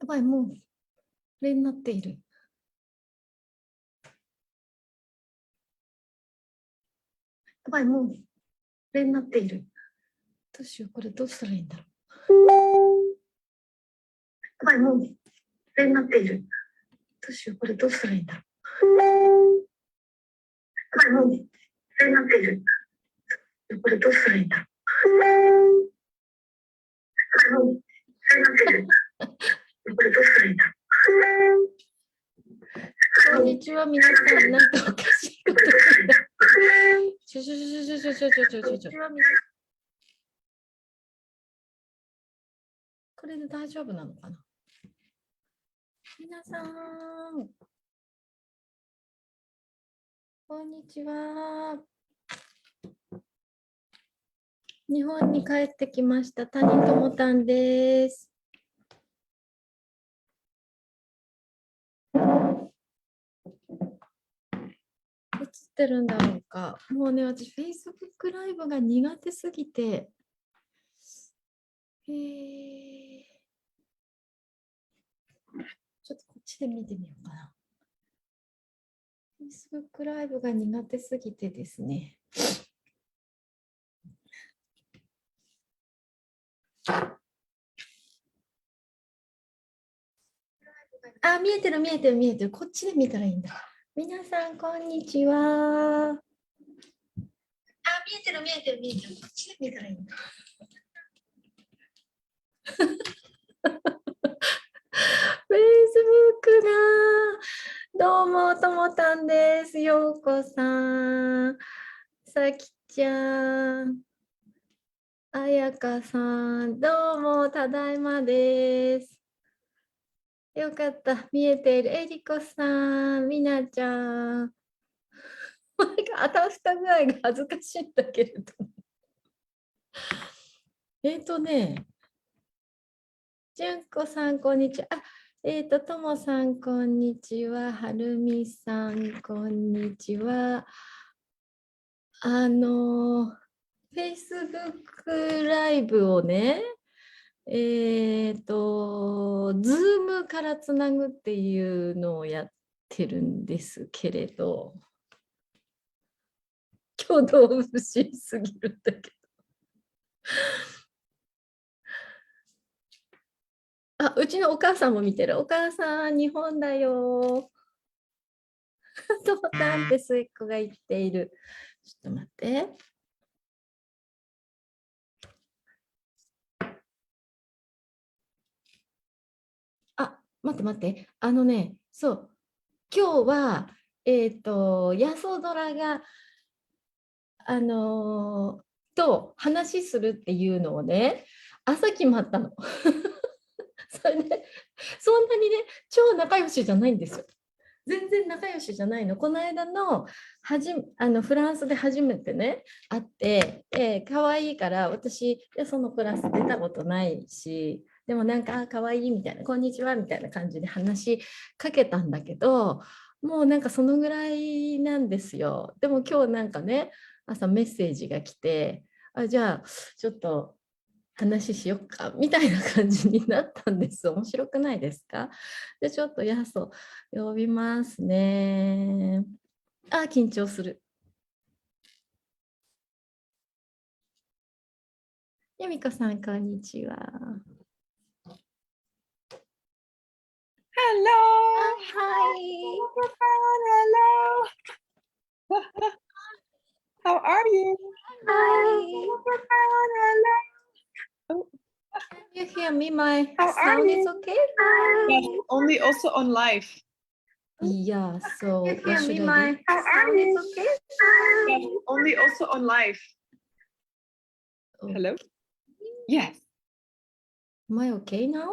やばい、もう、これになっている。やばい、もう、これになっている。どうしよう、これどうしたらいいんだろう。やばい、もう、これになっている。どうしよう、これどうしたらいいんだろう。やばい、もう、これになっている。これどうしたらいいんだろう。やばい、もう、これになっている。これどうしたらいいんだろう。こんにちは、皆さん、なんかおかしいことになって。ちょ。これで大丈夫なのかな。皆さん、こんにちは。日本に帰ってきました、谷朋たんです。映ってるんだろうか。もうね、私、Facebook ライブが苦手すぎて、ちょっとこっちで見てみようかな。Facebook ライブが苦手すぎてですね。あ、見えてる。こっちで見たらいいんだ。皆さん、こんにちは。あ、見えてる。こっちで見たらいいんだ。Facebook が。どうも、ともたんです。ようこさん。さきちゃん。あやかさん。どうも、ただいまです。よかった。見えている。えりこさん。みなちゃん。あたふた具合が恥ずかしいんだけれど。じゅんこさん、こんにちは。ともさん、こんにちは。はるみさん、こんにちは。Facebook ライブをね、Zoom からつなぐっていうのをやってるんですけれど、挙動不審すぎるんだけど。あ、うちのお母さんも見てる。お母さん、日本だよ。ともたんって末っ子が言っている。ちょっと待って。あ、待って。そう。今日は、ヤソドラが、と話するっていうのをね、朝決まったの。それで、そんなにね、超仲良しじゃないんですよ。全然仲良しじゃないの。この間のフランスで初めてね、会って、可愛いから私、そのクラス出たことないし、でもなんか、可愛いみたいな、こんにちはみたいな感じで話しかけたんだけど、もうなんかそのぐらいなんですよ。でも今日なんかね、朝メッセージが来て、じゃあ、ちょっと話しよっかみたいな感じになったんです。面白くないですか？で、ちょっとヤソ呼びますね。緊張する。由美子さん、こんにちは。Hello. Hi. Hello. How are you? Hi. Hello. Can you hear me? My How sound is okay? Yes, only also on live. Yeah, so Can you what hear should me? I My do? sound is okay? Yes, only also on live. Hello? Yes. Am I okay now?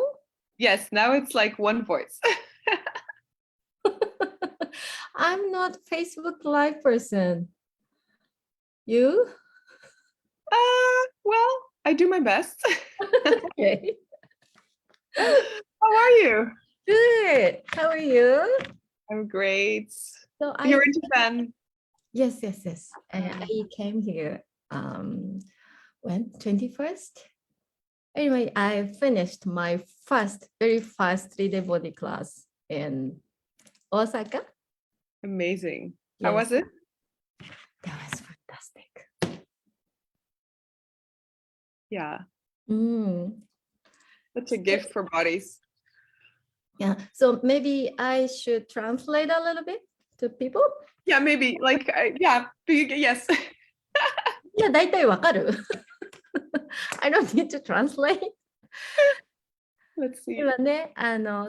Yes, now it's like one voice. I'm not Facebook Live person. You? Well, I do my best. Okay. How are you? Good. How are you? I'm great. So You're in Japan. Yes. I came here when 21st Anyway, I finished my very first 3-day body class in Osaka. Amazing. How Yes. was it? That was fantastic. Yeah, Mm. such a gift for bodies. Yeah, so maybe I should translate a little bit to people. Yeah, maybe like yeah. Yes. いや、大体わかる。I don't need to translate. Let's see. 今ね、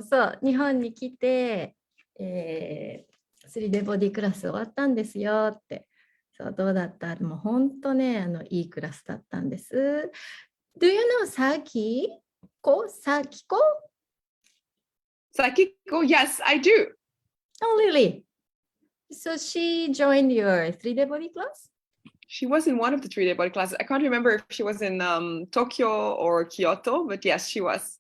そう、日本に来て、3D ボディクラス終わったんですよって。そう、どうだった？もう本当ね、いいクラスだったんです。Do you know Sakiko? Sakiko, yes, I do. Oh, really? So she joined your 3-day body class? She was in one of the 3-day body classes. I can't remember if she was in Tokyo or Kyoto, but yes, she was.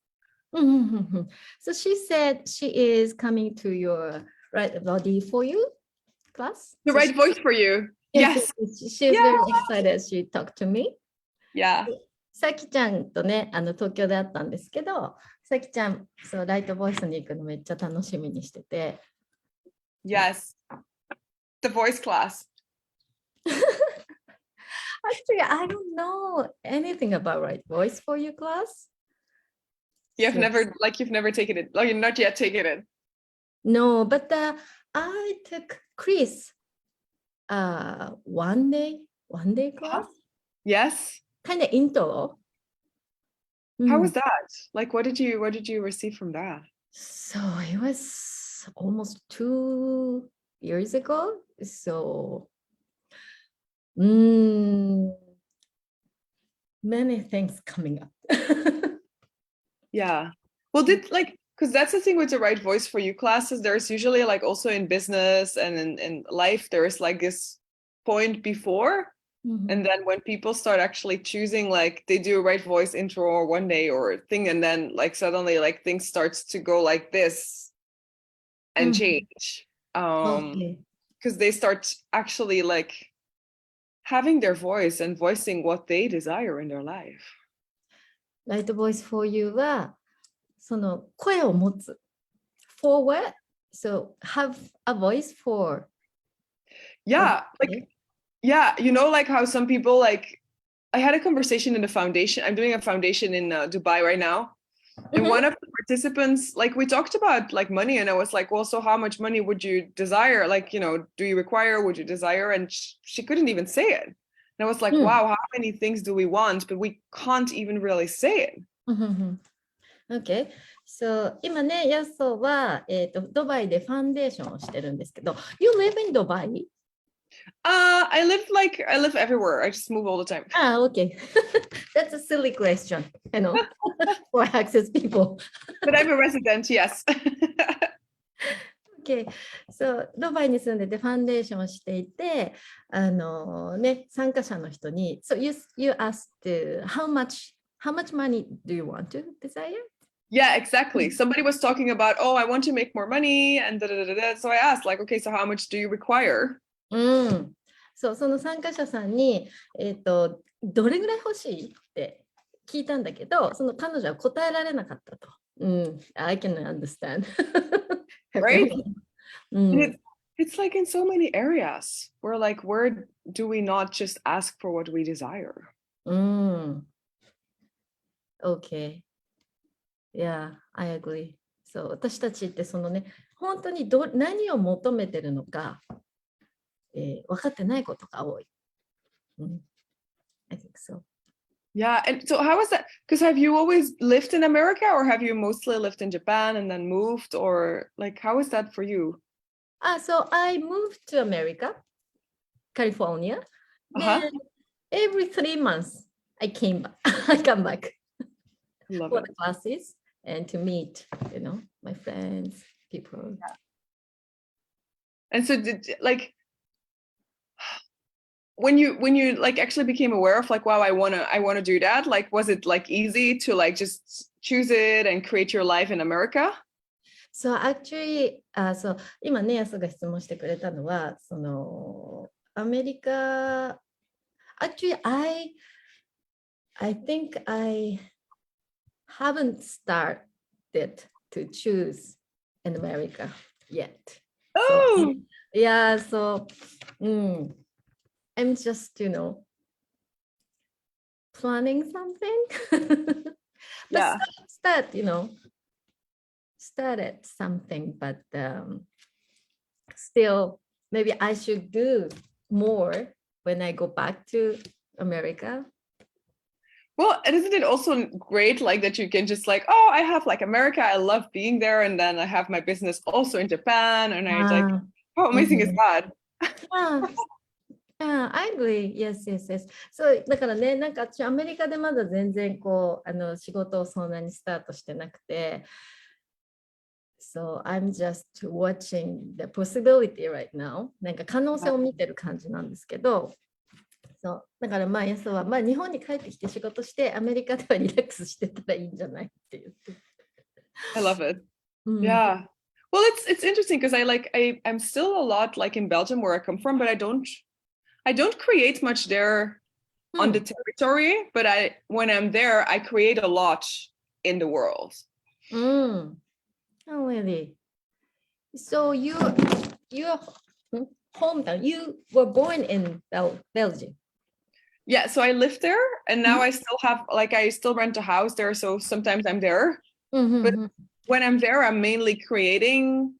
So she said she is coming to your right body for you class. The So right she- voice for you. Yes. She is very excited. She talked to me. Yeah. さきちゃんとね、東京で会ったんですけど、さきちゃん、そう、ライトボイスに行くのめっちゃ楽しみにしてて。Yes. The voice class. Actually, I don't know anything about right voice for you class. You've So- never taken it. Oh, you're not yet taken it. No, but I took Chris one day class, Yes. kind of intro. How was that? Like, what did you receive from that? So it was almost 2 years ago. So many things coming up. Yeah. Well, because that's the thing with the right voice for you classes, there's usually like also in business and in life, there's like this point before. And then when people start actually choosing, like they do a right voice intro or one day or thing, and then like suddenly like things starts to go like this and change. Okay. Because they start actually like having their voice and voicing what they desire in their life. Right voice for you はその声を持つ。For what? So have a voice for. Yeah, like yeah, you know, like how some people like I had a conversation in the foundation. I'm doing a foundation in Dubai right now. And one of the participants, like we talked about like money, and I was like, well, so how much money would you desire? Like, you know, do you require, would you desire? And she couldn't even say it. And I was like, wow, how many things do we want? But we can't even really say it. Okay. So 今ね、ヤスソは、ドバイでファンデーションをしてるんですけど、You live in Dubai? I live everywhere. I just move all the time. Ah, okay. That's a silly question, you know, for access people. But I'm a resident, yes. Okay. So ドバイに住んでてファンデーションをしていて、ね、参加者の人に、So you asked how much money do you want to desire? Yeah, exactly. Somebody was talking about, oh, I want to make more money and da, da, da, da. So I asked, like, okay, so how much do you require? そう、その参加者さんに、どれぐらい欲しいって聞いたんだけど、その彼女は答えられなかったと。I can understand. Right? It's like in so many areas where like, where do we not just ask for what we desire? Okay. Yeah, I agree. そう、私たちってそのね、本当に何を求めてるのか、分かってないことが多い。I think so. Yeah, and so how was that? Because have you always lived in America, or have you mostly lived in Japan and then moved, or like how is that for you? So I moved to America, California. Then every 3 months I come back for the classes and to meet, you know, my friends, people. And so like when you like actually became aware of like, wow, I wanna do that, like was it like easy to like just choose it and create your life in America? So actually, 今ね、ヤスが質問してくれたのは、そのアメリカ、actually I think I haven't started to choose in America yet. Oh, Yeah, so I'm just, planning something. But yeah. started something, but still, maybe I should do more when I go back to America. Well, and isn't it also great like that you can just like, oh, I have like America, I love being there, and then I have my business also in Japan, and I like, how amazing is that? I agree. Yes. So だからね、なんかアメリカでまだ全然仕事をそんなにスタートしてなくて、So I'm just watching the possibility right now. なんか可能性を見てる感じなんですけど、そうだからヤスは日本に帰ってきて仕事してアメリカではリラックスしてたらいいんじゃないって言って。I love it. Yeah. Well, it's interesting because I'm still a lot like in Belgium where I come from, but I don't create much there on the territory, but when I'm there, I create a lot in the world. Oh, really? So your hometown, you were born in Belgium. Yeah, so I live there, and now I still have I still rent a house there, so sometimes I'm there. But when I'm there, I'm mainly creating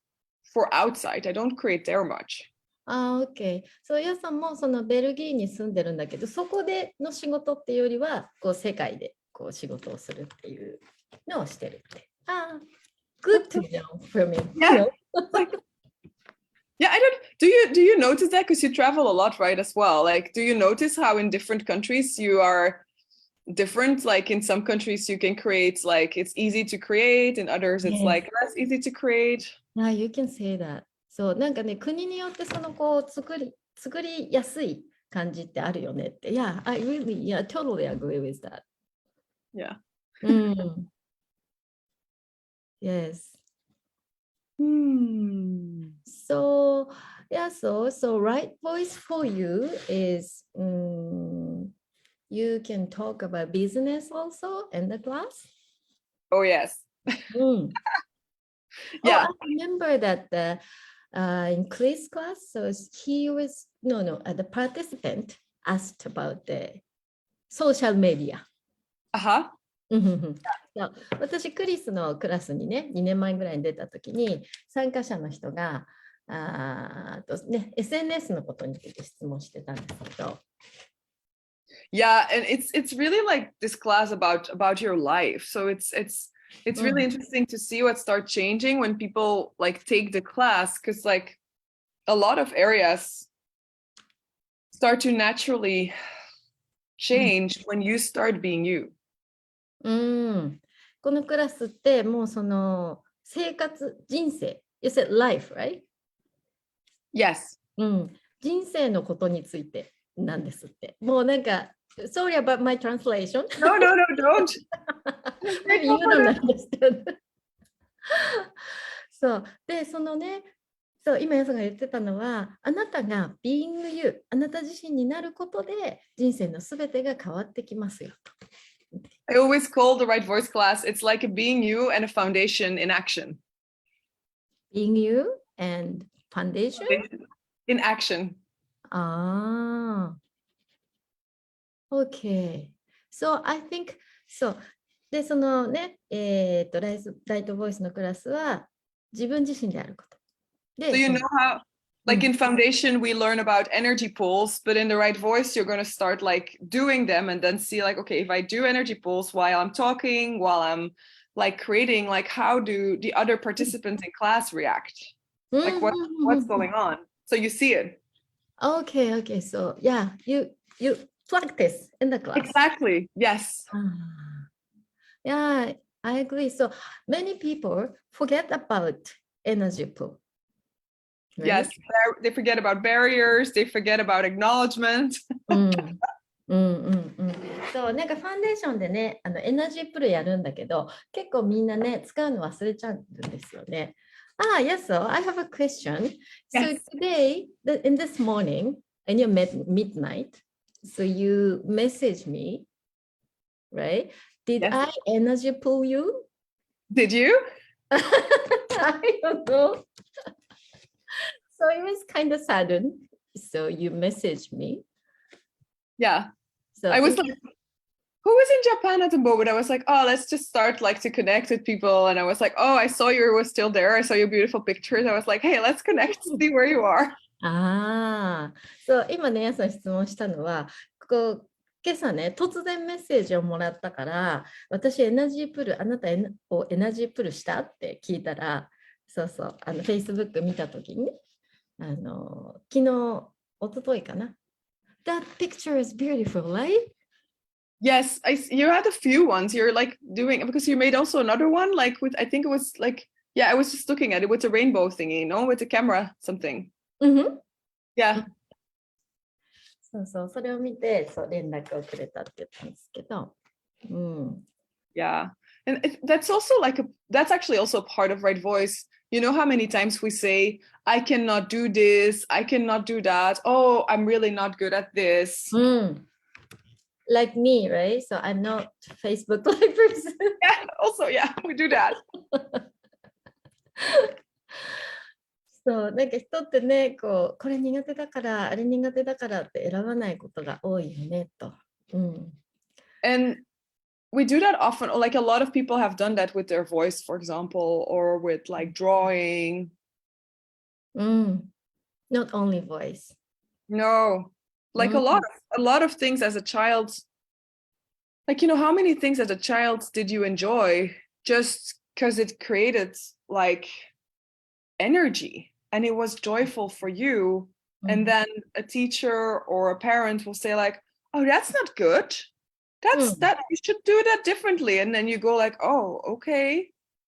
for outside. I don't create there much. OK。そう、ヤさんもそのベルギーに住んでるんだけど、そこでの仕事っていうよりは、世界で仕事をするっていうのをしてるって。Good to know for me. Yeah. Yeah, do you notice that because you travel a lot, right, as well? Like, do you notice how in different countries you are different? Like in some countries you can create, like it's easy to create, in others it's like less easy to create. Yeah, you can say that. そう、なんかね、国によってその作りやすい感じってあるよねって。Yeah, I totally agree with that. Yeah. Yes. So right voice for you is you can talk about business also in the class. Oh yes. Yeah. I remember that in Chris' class, so he was the participant asked about the social media. 私、クリスのクラスにね、2年前ぐらいに出たときに、参加者の人がSNS のことについて質問してたんですけど。Yeah, and it's really like this class about your life. So it's really interesting to see what starts changing when people like take the class, because like a lot of areas start to naturally change when you start being you. このクラスってもうその生活、人生、you said life, right? Yes. 人生のことについてなんですって。もうなんか、sorry about my translation. No, don't. Maybe you don't understand. そう。で、そのね、そう、今ヤさんが言ってたのは、あなたが being you、あなた自身になることで人生のすべてが変わってきますよと。I always call the right voice class, it's like a being you and a foundation in action. Being you and foundation? In action. Okay. So I think, so で、そのね、ライトボイスのクラスは自分自身であること。で、So you know how, like in foundation, we learn about energy pools, but in the right voice, you're going to start like doing them and then see like, okay, if I do energy pools while I'm talking, while I'm like creating, like how do the other participants in class react? Like what's going on? So you see it. Okay. So yeah, you practice in the class. Exactly. Yes. Yeah, I agree. So many people forget about energy pool. Right? Yes, they forget about barriers, they forget about acknowledgement. そう、なんかファンデーションでね、エナジープールやるんだけど、結構みんなね、使うの忘れちゃうんですよね。Yes, so I have a question. So today, in this morning, in your midnight, so you message me, right? Did Yes. I energy pull you? Did you? I don't know. So it was kind of sudden. So you messaged me. Yeah. So I was like, who was in Japan at the moment? I was like, oh, let's just start like to connect with people. And I was like, oh, I saw you were still there. I saw your beautiful pictures. I was like, hey, let's connect, see where you are. ああ、そう今ね、やさん質問したのは、今朝ね、突然メッセージをもらったから、私エナジープル、あなたをエナジープルしたって聞いたら、そうそう、Facebook 見たときに、昨日、一昨日かな。That picture is beautiful, right? Yes, you had a few ones. You're like doing, because you made also another one, like with, I think it was like, yeah, I was just looking at it with the rainbow thingy, with the camera, something. Mm-hmm. Yeah. そうそう、それを見て、そう連絡をくれたって言ったんですけど。うん。Yeah. And that's also that's actually also a part of right voice. You know how many times we say, I cannot do this, I cannot do that. Oh, I'm really not good at this. Like me, right? So I'm not Facebook Live person. Yeah, also, yeah, we do that. そう、なんか人ってね、これ苦手だから、あれ苦手だからって選ばないことが多いよね、と。And we do that often, or like a lot of people have done that with their voice, for example, or with like drawing. Not only voice. No, like a lot of things as a child. Like, how many things as a child did you enjoy just because it created like energy and it was joyful for you? And then a teacher or a parent will say like, oh, that's not good. That you should do that differently. And then you go like, oh, okay.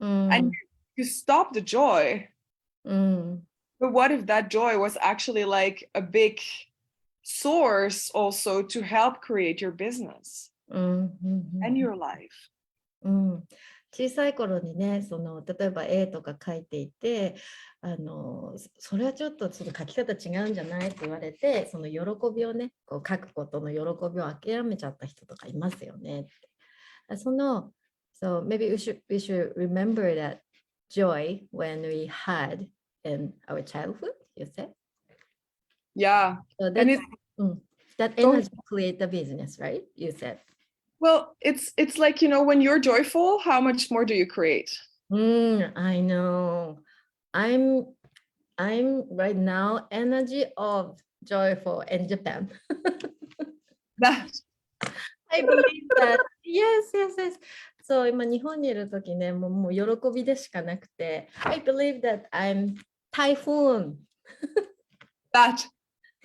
And you stop the joy. But what if that joy was actually like a big source also to help create your business and your life? 小さい頃にね、例えば絵とか描いていて、それはちょっと描き方違うんじゃないって言われて、その喜びをね、描くことの喜びを諦めちゃった人とかいますよねって。So maybe we should remember that joy when we had in our childhood, you said? Yeah. So that energy create the business, right? You said. Well, it's like, when you're joyful, how much more do you create? I know. I'm right now energy of joyful in Japan. I believe that. Yes. So 今日本にいるときね、もう喜びでしかなくて、I believe that I'm typhoon. That.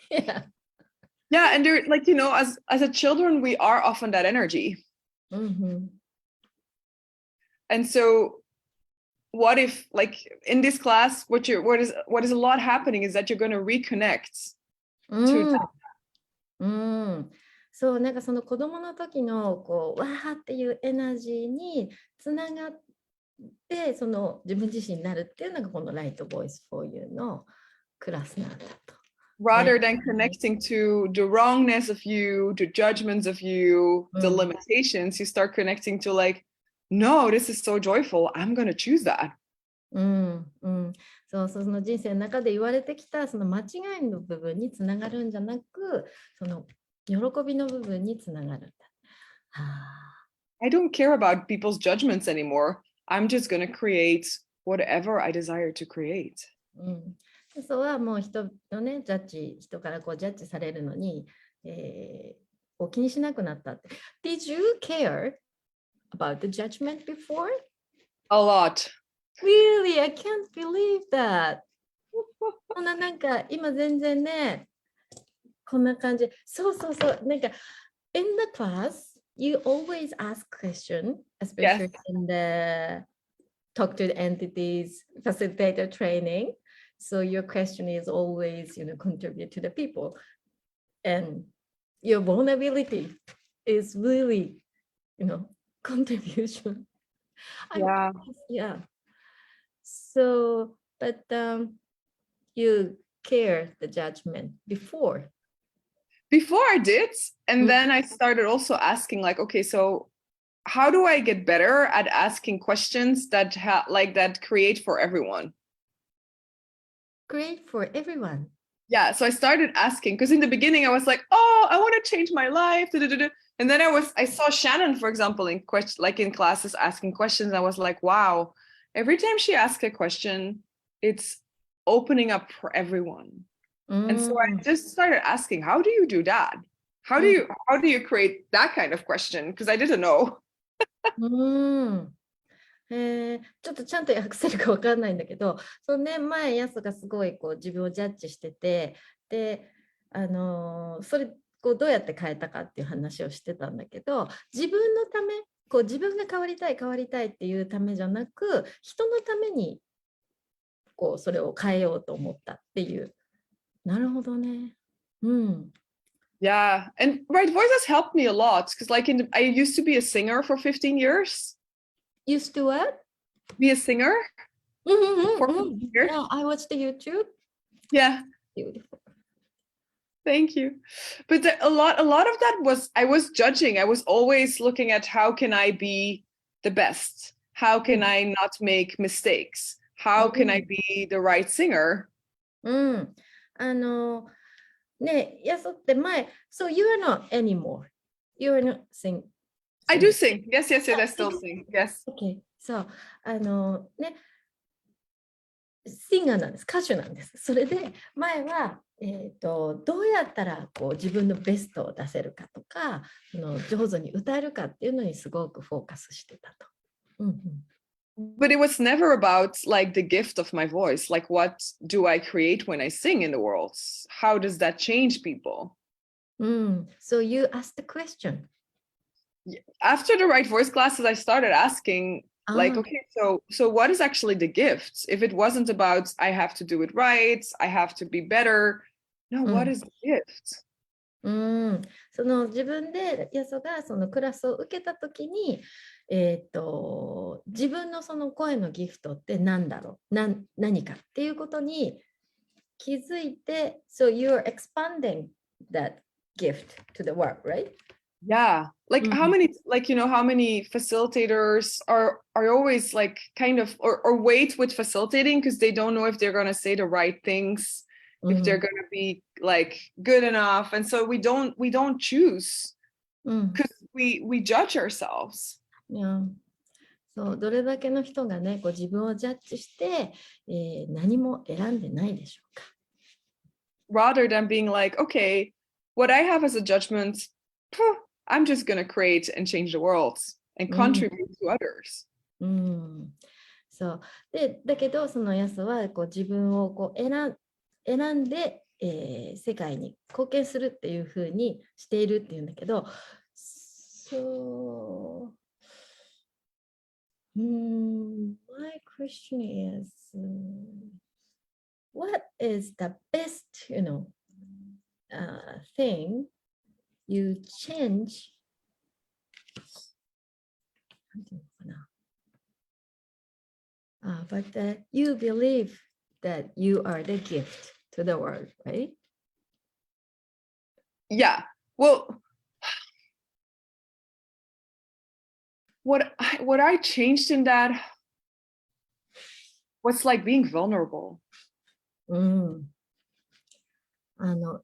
Yeah. Yeah, and they're like, as a children, we are often that energy. And so what if, like in this class, what is a lot happening is that you're going to reconnect to that. そう、なんかその子供の時のわーっていうエナジーにつながって、その自分自身になるっていうのがこのライトボイスフォーユーのクラスなんだと。Rather than connecting to the wrongness of you, the judgments of you, the limitations, you start connecting to like, no, this is so joyful. I'm going to choose that. そう、その人生の中で言われてきたその間違いの部分につながるんじゃなく、その喜びの部分につながるんだ。I don't care about people's judgments anymore. I'm just going to create whatever I desire to create. そうはもう人のね、人からジャッジされるのに、気にしなくなったって。Did you care about the judgment before? A lot. Really? I can't believe that. なんか今全然ね、こんな感じ。そう。なんか、in the class, you always ask questions, especially in the talk to the entities, facilitator training. So your question is always, contribute to the people. And your vulnerability is really, contribution. Yeah. So, but you care the judgment before. Before I did. And then I started also asking like, okay, so how do I get better at asking questions that that create for everyone? Create for everyone. Yeah, so I started asking because in the beginning I was like, oh, I want to change my life. And then I saw Shannon, for example, in classes asking questions. I was like, wow, every time she asks a question, it's opening up for everyone. And so I just started asking, how do you do that? How do you create that kind of question? Because I didn't know. ちょっとちゃんと訳せるか分かんないんだけど、そのね、前、ヤスがすごいこう自分をジャッジしてて、で、それこうどうやって変えたかっていう話をしてたんだけど、自分のため、こう自分が変わりたいっていうためじゃなく、人のためにこうそれを変えようと思ったっていう。なるほどね。Yeah, and right voice has helped me a lot because I used to be a singer for 15 years. Used to what? Be a singer for 15 years. Yeah, I watched the YouTube. Yeah. Beautiful. Thank you. But a lot of that was I was judging. I was always looking at how can I be the best? How can I not make mistakes? How can I be the right singer? ね、やそって前、so you are not anymore. You are not sing. I do sing. Yes, I still sing. Yes. Okay. So, ね、シンガーなんです。歌手なんです。それで、前は、どうやったらこう自分のベストを出せるかとか、上手に歌えるかっていうのにすごくフォーカスしてたと。But it was never about like the gift of my voice. Like, what do I create when I sing in the world? How does that change people? So you asked the question. After the right voice classes, I started asking, like, okay, so what is actually the gift? If it wasn't about I have to do it right, I have to be better. No, what is the gift? その自分でヤソがそのクラスを受けたときに、自分のその声のギフトって何だろう、何かっていうことに気づいて、so you're expanding that gift to the work, right? Yeah, like how many facilitators are always like kind of or wait with facilitating because they don't know if they're gonna say the right things, if they're gonna be like good enough, and so we don't choose because we judge ourselves. Yeah. そうどれだけの人がね、こう自分をジャッジして、何も選んでないでしょうか。Rather than being like, okay, what I have as a judgment, I'm just gonna create and change the world and contribute to others. そうでだけどそのヤスはこう自分をこう選んで、世界に貢献するっていうふうにしているっていうんだけど、So, my question is, what is the best, thing you change? なんていうのかな。But you believe that you are the gift to the world, right? Yeah. Well, what I changed in that was like being vulnerable.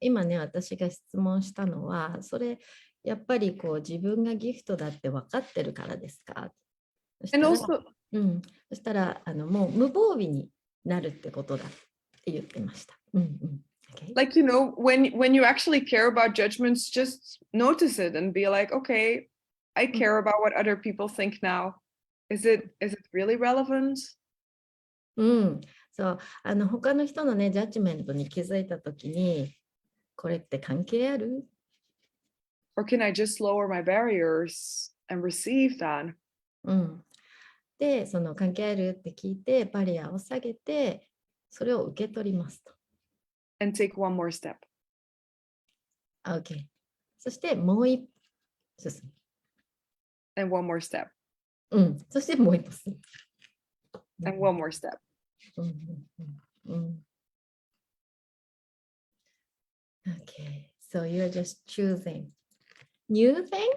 今ね、私が質問したのは、それやっぱりこう自分がギフトだって分かってるからですか？そしたら、もう無防備になるってことだって言ってました。Okay. Like, when you actually care about judgments, just notice it and be like, okay, I care about what other people think now. Is it really relevant? そう他の人のね、ジャッジメントに気づいたときに、これって関係ある？ Or can I just lower my barriers and receive that? で、その関係あるって聞いて、バリアを下げて、それを受け取りますと。And take one more step. OK。そしてもう一歩進む。And one more step. そしてもう一歩進む。And one more step. Okay, so you're just choosing new thing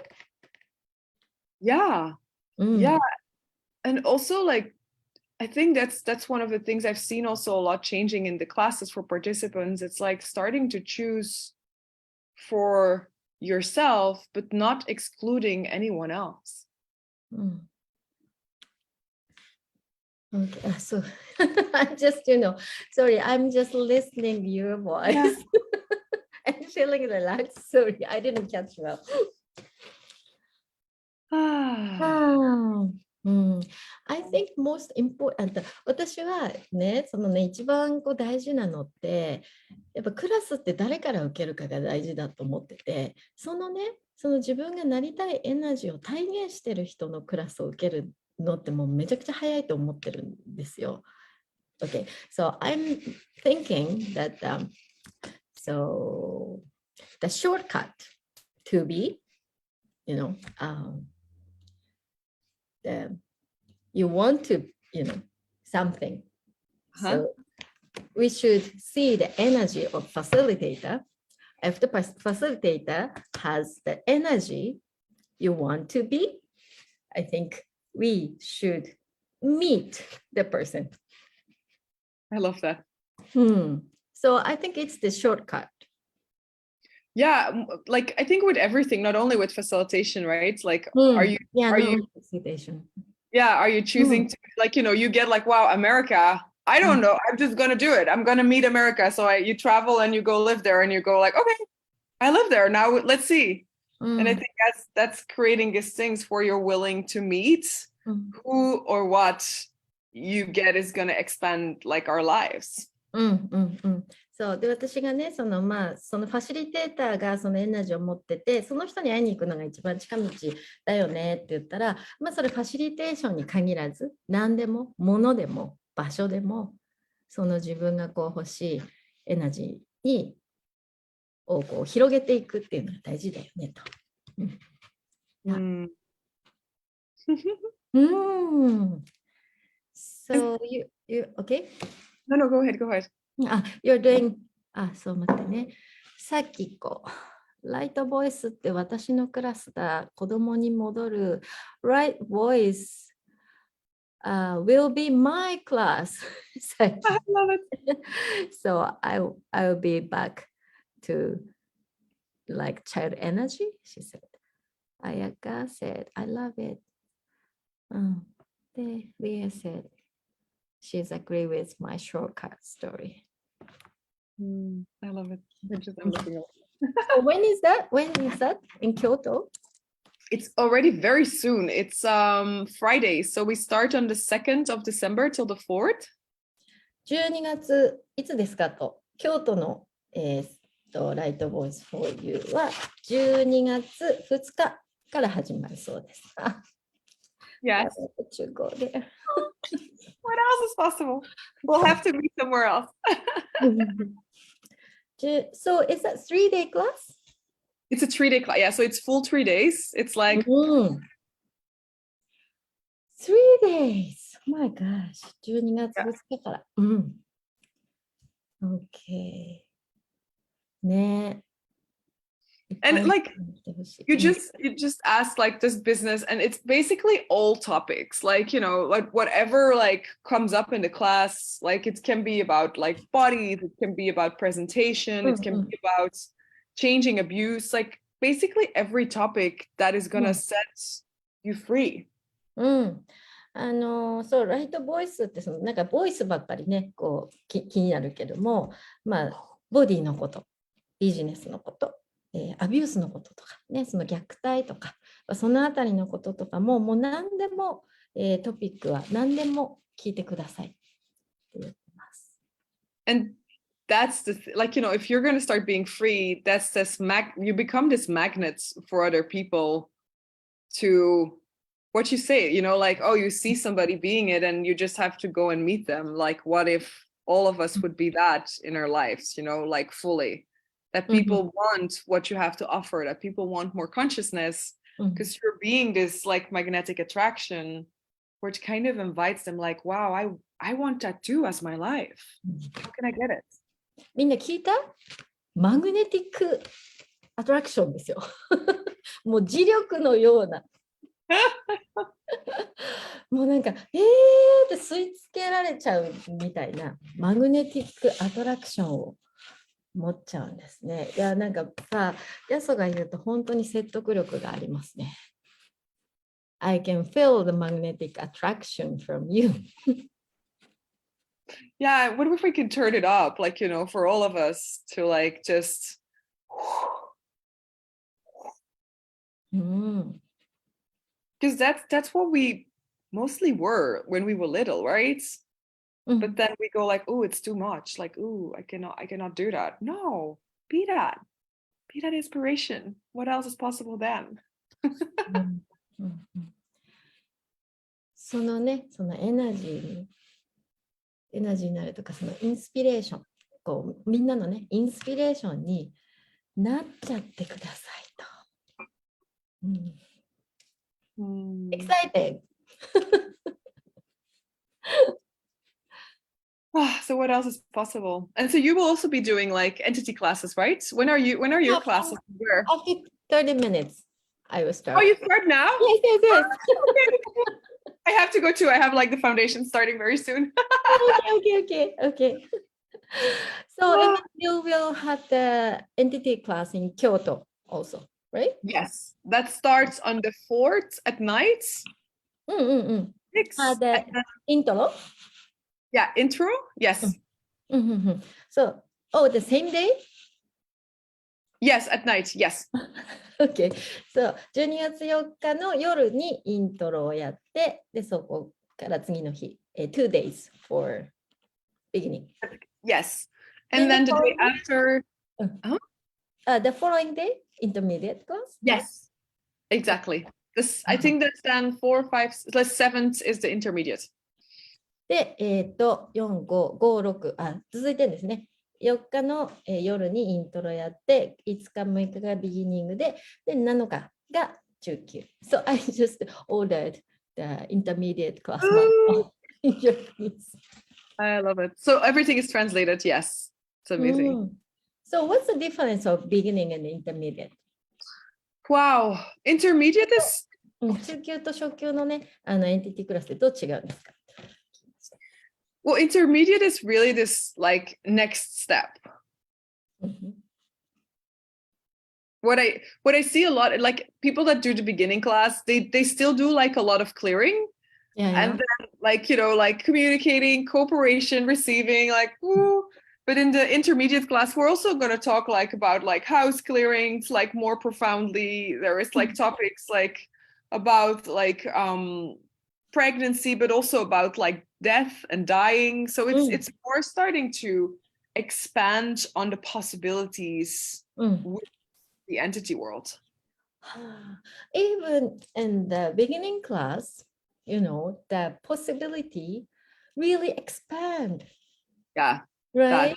Yeah. Yeah. And also like, I think that's one of the things I've seen also a lot changing in the classes for participants. It's like starting to choose for yourself, but not excluding anyone else. Okay, so I'm just, sorry, I'm just listening to your voice. Yeah. I'm feeling relaxed. Sorry, I didn't catch well. I think most important 私はね、そのね、一番大事なのって、やっぱクラスって誰から受けるかが大事だと思ってて、その自分がなりたいエナジーを体現してる人のクラスを受けるのってもうめちゃくちゃ早いと思ってるんですよ。Okay, so I'm thinking that so the shortcut to be, you want to, something. So we should see the energy of facilitator. If the facilitator has the energy you want to be, I think we should meet the person. I love that. So I think it's the shortcut. Yeah, like I think with everything, not only with facilitation, right? Like, are you facilitation? Yeah, are you choosing to, like, you get like, wow, America, I don't know, I'm just gonna do it. I'm gonna meet America. So you travel and you go live there and you go like, okay, I live there now. Let's see. And I think that's creating these things where you're willing to meet who or what you get is gonna expand like our lives. そうで、私がね、そのファシリテーターがそのエナジーを持ってて、その人に会いに行くのが一番近道だよねって言ったら、それファシリテーションに限らず、何でも、物でも、場所でも、その自分が欲しいエナジーを広げていくっていうのが大事だよねと。So you okay? No, go ahead. You're doing そう待ってね。さっきライトボイスって私のクラスだ。子供に戻る。Right voice will be my class. I love it. So I'll be back to like child energy, she said. Ayaka said, I love it. Leah said, she's agree with my shortcut story. I love it. I'm looking at it. So when is that? In Kyoto? It's already very soon. It's Friday. So we start on the 2nd of December till the 4th. 12月いつですかと。京都の、ライトボイスフォーユーは12月2日から始まるそうです。Yes. You go there. What else is possible? We'll have to meet somewhere else. So is that 3-day class? It's a 3-day class. Yeah, so it's full 3 days. It's like 3 days. Oh my gosh. 12月2日から。Okay. ね。And like you just ask like this business, and it's basically all topics, like like whatever like comes up in the class. Like it can be about like bodies, it can be about presentation, it can be about changing abuse, like basically every topic that is gonna set you free. そう、ライトボイスってなんかボイスばっかりね、気になるけども、ボディのこと、ビジネスのこと。アビュースのこととかね、その虐待とか、そのあたりのこととかも、もう何でも、トピックは何でも聞いてくださいって言ってます。And that's like, if you're going to start being free, that's this you become this magnet for other people to what you say, like, oh, you see somebody being it and you just have to go and meet them. Like, what if all of us would be that in our lives, like fully? That people want what you have to offer, that people want more consciousness, because you're being this like magnetic attraction, which kind of invites them like, wow, I want that too as my life. How can I get it? みんな聞いた？マグネティックアトラクションですよ。もう磁力のような。もうなんか、って吸い付けられちゃうみたいなマグネティックアトラクションを持っちゃうんですね。いや、なんかさ、ヤソが言うと本当に説得力がありますね。I can feel the magnetic attraction from you. Yeah, what if we could turn it up, like, for all of us to like just. Because that's what we mostly were when we were little, right? But then we go like, oh, it's too much. Like, oh, I cannot do that. No, be that inspiration. What else is possible then? そのね、そのエナジーになるとか、そのインスピレーション、こうみんなのね、インスピレーションになっちゃってくださいと。Excited! So what else is possible? And so you will also be doing like entity classes, right? When are your classes? Where? After 30 minutes, I will start. Oh, you start now? Yes. I have to go too. I have like the foundation starting very soon. Okay. So and then you will have the entity class in Kyoto also, right? Yes, that starts on the 4th at night. 6 the intro? Yeah, intro? Yes. So, the same day? Yes, at night, yes. Okay. So, 12月4日の夜にイントロをやって、で、そこから次の日、2 days for beginning. Yes. And then the day after. The following day, intermediate class? Yes, exactly. I think that's then 4, 5, 7th is the intermediate. で、4、5、5、6、続いてですね。4日の、夜にイントロやって、5日、6日がビギニングで、で、7日が中級。So I just ordered the intermediate class. I love it. So everything is translated, yes. It's amazing. So what's the difference of beginning and intermediate? Wow. Intermediate is... 中級と初級のね、エンティティクラスってどう違うんですか？Well, intermediate is really this like next step. What I see a lot, like people that do the beginning class, they still do like a lot of clearing. And then like, like communicating, cooperation, receiving, like, ooh. But in the intermediate class, we're also going to talk like about like house clearings, like more profoundly. There is like topics like about like pregnancy, but also about like death and dying. So it's more starting to expand on the possibilities with the entity world. Even in the beginning class, the possibility really expand. Yeah. Right?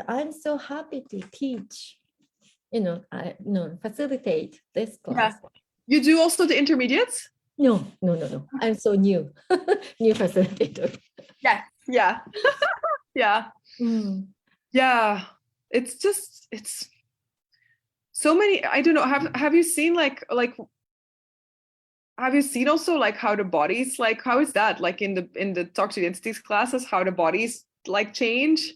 I'm so happy to teach, facilitate this class. Yeah. You do also the intermediates? No. I'm so new. New facilitator. Yeah. Yeah. Yeah. It's so many. I don't know. Have you seen like have you seen also like how the bodies, like how is that like in the talk to the entities classes, how the bodies like change?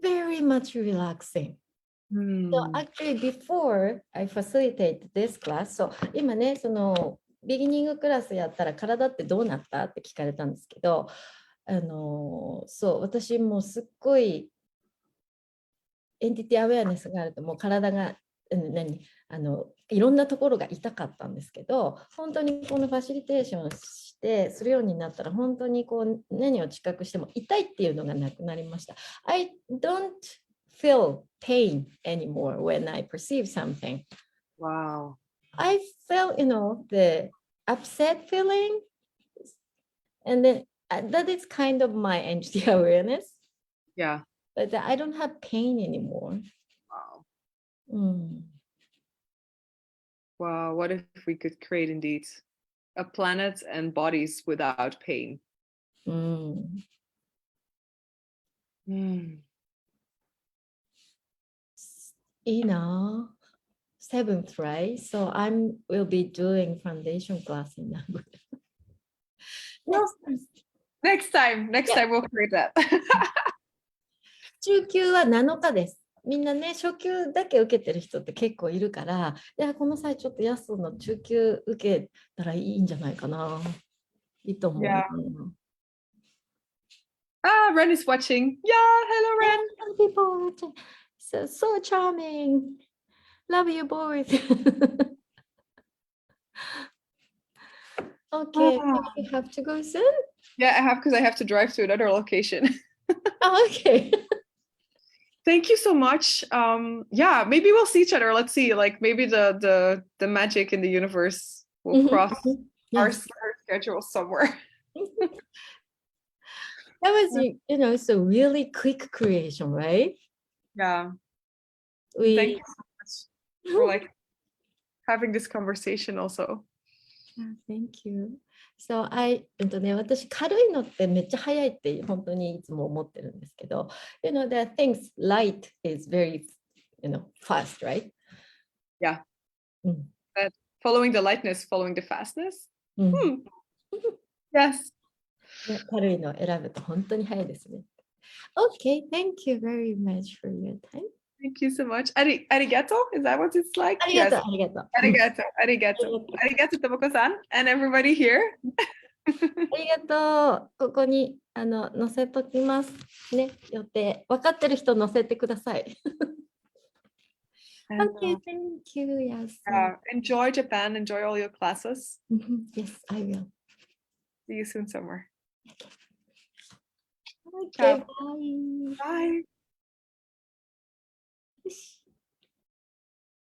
Very much relaxing. So actually before I facilitate this class, so 今ね、そのビギニングクラスやったら体ってどうなったって聞かれたんですけど、そう私もうすっごいエンティティアウェアネスがあるともう体がいろんなところが痛かったんですけど、本当にこのファシリテーションしてするようになったら本当にこう何を知覚しても痛いっていうのがなくなりました。I don't feel pain anymore when I perceive something. Wow. I felt, the upset feeling, and then that is kind of my entity awareness. Yeah. But I don't have pain anymore. Wow. Wow, what if we could create indeed a planet and bodies without pain? いいなぁ。素 7th, right? So will be doing foundation class in language. Next time we'll create that. 中級は7日です。みんなね、初級だけ受けてる人って結構いるから、いや、この際ちょっとヤスの中級受けたらいいんじゃないかな。いいと思う。Yeah. Ren is watching. Yeah, hello, Ren. People watching. So charming. Love you both. Okay, you have to go soon? Yeah, I have because I have to drive to another location. Oh, okay. Thank you so much. Yeah, maybe we'll see each other. Let's see. Like maybe the magic in the universe will cross our schedule somewhere. That was, it's a really quick creation, right? Yeah. Thank you so much for like having this conversation also. Yeah, thank you. So 私軽いのってめっちゃ早いって本当にいつも思ってるんですけど、there are things light is very, fast, right? Yeah. That following the lightness, following the fastness. Yes. 軽いのを選ぶと本当に早いですね。Okay, thank you very much for your time. Thank you so much. Arigato? Is that what it's like? ありがとう、Yes. ありがとう。 Arigato. Arigato, Tomoko-san. And everybody here. ありがとう。ここに載せときますね。予定。分かってる人載せてください。Okay, thank you. Yes. Enjoy Japan. Enjoy all your classes. Yes, I will. See you soon somewhere. Okay, bye. Bye. よし。